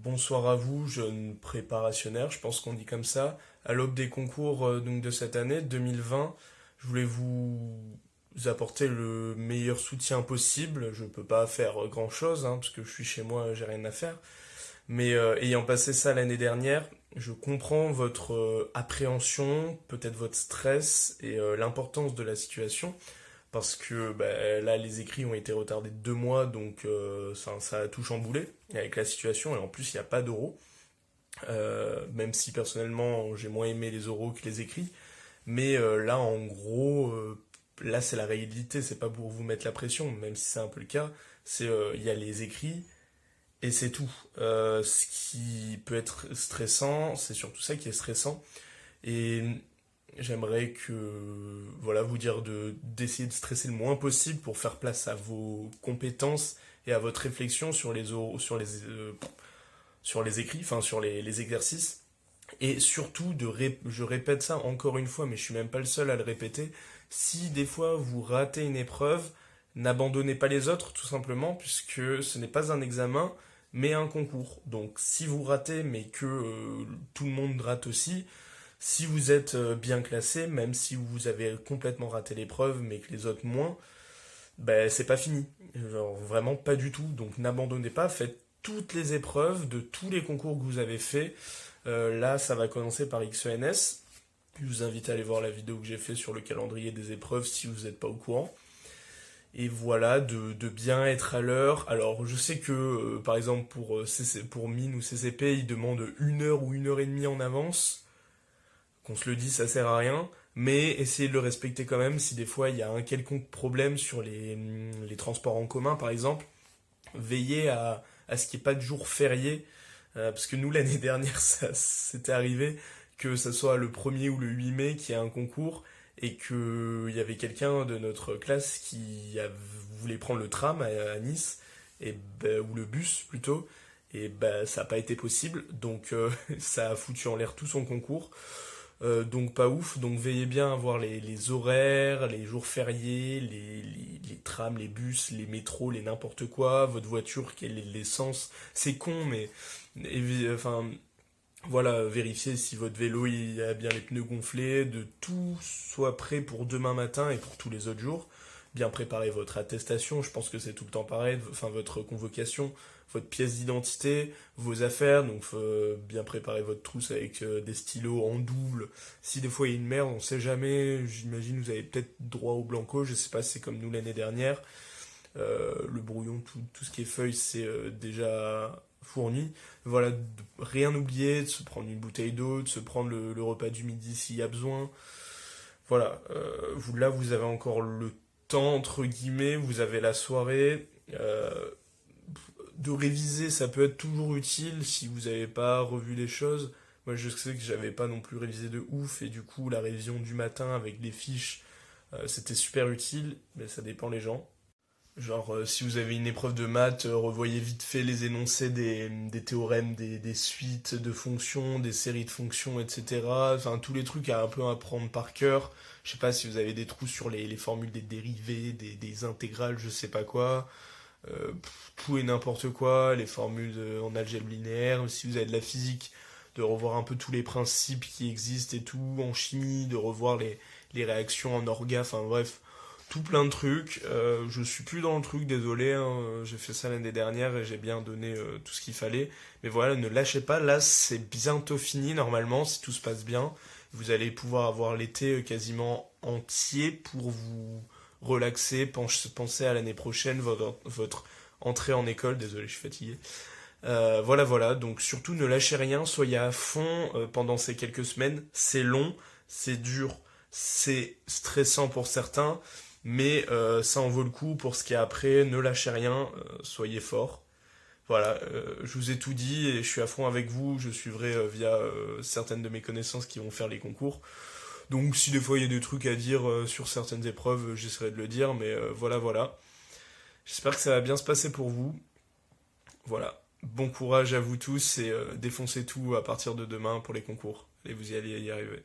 bonsoir à vous, jeunes préparationnaires, je pense qu'on dit comme ça. À l'aube des concours donc de cette année, 2020, je voulais vous apporter le meilleur soutien possible. Je peux pas faire grand-chose, parce que je suis chez moi, j'ai rien à faire. Mais ayant passé ça l'année dernière, je comprends votre appréhension, peut-être votre stress et l'importance de la situation. Parce que là, les écrits ont été retardés de 2 mois, donc ça a tout chamboulé avec la situation. Et en plus, il n'y a pas d'oraux. Même si personnellement, j'ai moins aimé les oraux que les écrits. Mais là, en gros, là, c'est la réalité. C'est pas pour vous mettre la pression, même si c'est un peu le cas. C'est il y a les écrits et c'est tout. Ce qui peut être stressant, c'est surtout ça qui est stressant. Et j'aimerais voilà, vous dire d'essayer de stresser le moins possible pour faire place à vos compétences et à votre réflexion sur les écrits, enfin sur les exercices. Et surtout, je répète ça encore une fois, mais je suis même pas le seul à le répéter, si des fois vous ratez une épreuve, n'abandonnez pas les autres tout simplement, puisque ce n'est pas un examen, mais un concours. Donc si vous ratez, mais que tout le monde rate aussi, si vous êtes bien classé, même si vous avez complètement raté l'épreuve, mais que les autres moins, ben c'est pas fini. Genre vraiment pas du tout. Donc n'abandonnez pas, faites toutes les épreuves de tous les concours que vous avez fait. Là, ça va commencer par XENS. Je vous invite à aller voir la vidéo que j'ai fait sur le calendrier des épreuves si vous n'êtes pas au courant. Et voilà, de bien être à l'heure. Alors, je sais que, par exemple, pour mine ou CCP, ils demandent 1 heure ou 1 heure et demie en avance. Qu'on se le dise, ça sert à rien, mais essayez de le respecter quand même. Si des fois il y a un quelconque problème sur les transports en commun, par exemple, veillez à ce qu'il n'y ait pas de jour férié, parce que nous, l'année dernière, ça s'était arrivé que ce soit le 1er ou le 8 mai qu'il y a un concours, et qu'il y avait quelqu'un de notre classe voulait prendre le tram à Nice, ou le bus plutôt, et ça n'a pas été possible, donc ça a foutu en l'air tout son concours. Donc pas ouf, donc veillez bien à voir les horaires, les jours fériés, les trams, les bus, les métros, les n'importe quoi, votre voiture, quelle est l'essence. C'est con, mais enfin voilà, vérifiez si votre vélo il a bien les pneus gonflés, de tout soit prêt pour demain matin et pour tous les autres jours. Bien préparer votre attestation, je pense que c'est tout le temps pareil, enfin votre convocation, votre pièce d'identité, vos affaires, donc bien préparer votre trousse avec des stylos en double. Si des fois il y a une merde, on sait jamais, j'imagine vous avez peut-être droit au blanco, je sais pas si c'est comme nous l'année dernière. Le brouillon, tout ce qui est feuilles, c'est déjà fourni. Voilà, rien oublier, de se prendre une bouteille d'eau, de se prendre le repas du midi s'il y a besoin. Voilà, là vous avez encore le temps, entre guillemets, vous avez la soirée. De réviser, ça peut être toujours utile si vous n'avez pas revu les choses. Moi, je sais que j'avais pas non plus révisé de ouf, et du coup, la révision du matin avec les fiches, c'était super utile, mais ça dépend les gens. Genre, si vous avez une épreuve de maths, revoyez vite fait les énoncés des théorèmes, des suites de fonctions, des séries de fonctions, etc. Enfin, tous les trucs à un peu apprendre par cœur. Je sais pas si vous avez des trous sur les formules des dérivés, des intégrales, je sais pas quoi. Tout et n'importe quoi, les formules en algèbre linéaire. Si vous avez de la physique, de revoir un peu tous les principes qui existent et tout. En chimie, de revoir les réactions en orga, enfin bref tout plein de trucs. Je suis plus dans le truc, désolé, j'ai fait ça l'année dernière et j'ai bien donné tout ce qu'il fallait. Mais voilà, ne lâchez pas, là c'est bientôt fini normalement, si tout se passe bien. Vous allez pouvoir avoir l'été quasiment entier pour vous relaxer, penser à l'année prochaine, votre entrée en école, désolé, je suis fatigué. Voilà, donc surtout ne lâchez rien, soyez à fond pendant ces quelques semaines. C'est long, c'est dur, c'est stressant pour certains, mais ça en vaut le coup pour ce qui est après. Ne lâchez rien, soyez forts. Voilà, je vous ai tout dit et je suis à fond avec vous. Je suivrai via certaines de mes connaissances qui vont faire les concours. Donc si des fois il y a des trucs à dire sur certaines épreuves, j'essaierai de le dire, mais voilà. J'espère que ça va bien se passer pour vous. Voilà. Bon courage à vous tous et défoncez tout à partir de demain pour les concours. Et vous y allez y arriver.